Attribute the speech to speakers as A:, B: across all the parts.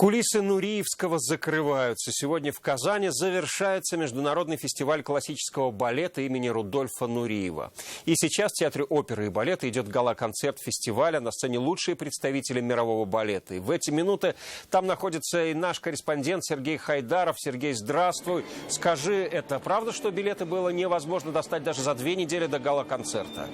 A: Кулисы Нуриевского закрываются. Сегодня в Казани завершается международный фестиваль классического балета имени Рудольфа Нуриева. И сейчас в Театре оперы и балета идет гала-концерт фестиваля. На сцене лучшие представители мирового балета. И в эти минуты там находится и наш корреспондент Сергей Хайдаров. Сергей, здравствуй. Скажи, это правда, что билеты было невозможно достать даже за 2 недели до гала-концерта?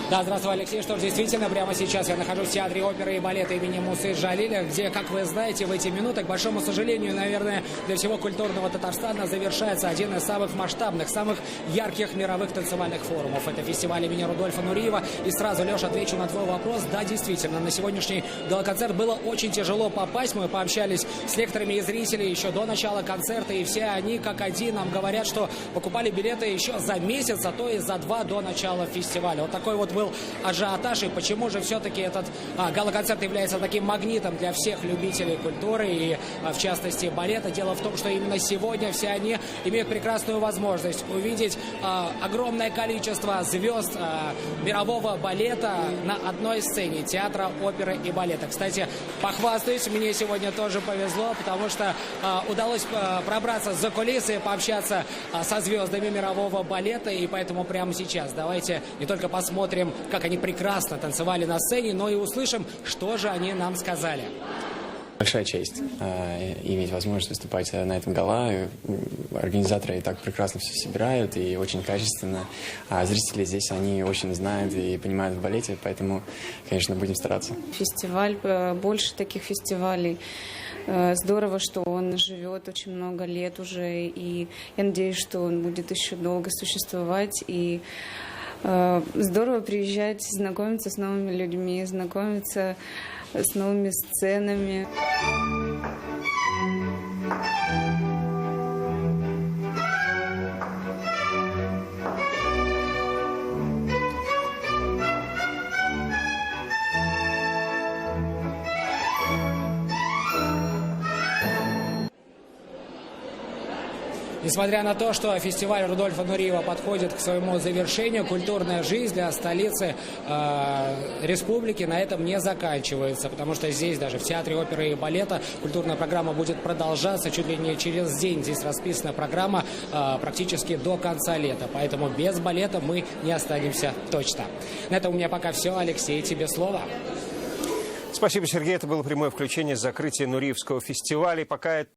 B: Да, здравствуй, Алексей. Что ж, действительно, прямо сейчас я нахожусь в Театре оперы и балета имени Мусы Джалиля, где, как вы знаете, в эти минуты, к большому сожалению, наверное, для всего культурного Татарстана завершается один из самых масштабных, самых ярких мировых танцевальных форумов. Это фестиваль имени Рудольфа Нуриева. И сразу, Леша, отвечу на твой вопрос. Да, действительно, на сегодняшний гала-концерт было очень тяжело попасть. Мы пообщались с некоторыми из зрителей еще до начала концерта, и все они, как один, нам говорят, что покупали билеты еще за месяц, а то и за 2 до начала фестиваля. Вот такой вот был ажиотаж, и почему же все-таки этот гала-концерт является таким магнитом для всех любителей культуры и, в частности, балета. Дело в том, что именно сегодня все они имеют прекрасную возможность увидеть огромное количество звезд мирового балета на одной сцене Театра оперы и балета. Кстати, похвастаюсь, мне сегодня тоже повезло, потому что удалось пробраться за кулисы и пообщаться со звездами мирового балета, и поэтому прямо сейчас давайте не только посмотрим, как они прекрасно танцевали на сцене, но и услышим, что же они нам сказали.
C: Большая честь иметь возможность выступать на этом гала. Организаторы и так прекрасно все собирают и очень качественно. А зрители здесь, они очень знают и понимают в балете, поэтому, конечно, будем стараться.
D: Фестиваль, больше таких фестивалей. Здорово, что он живет очень много лет уже, и я надеюсь, что он будет еще долго существовать. И здорово приезжать, знакомиться с новыми людьми, знакомиться с новыми сценами.
B: Несмотря на то, что фестиваль Рудольфа Нуриева подходит к своему завершению, культурная жизнь для столицы республики на этом не заканчивается, потому что здесь, даже в Театре оперы и балета, культурная программа будет продолжаться чуть ли не через день. Здесь расписана программа практически до конца лета, поэтому без балета мы не останемся точно. На этом у меня пока все. Алексей, тебе слово.
A: Спасибо, Сергей. Это было прямое включение с закрытия Нуриевского фестиваля. И пока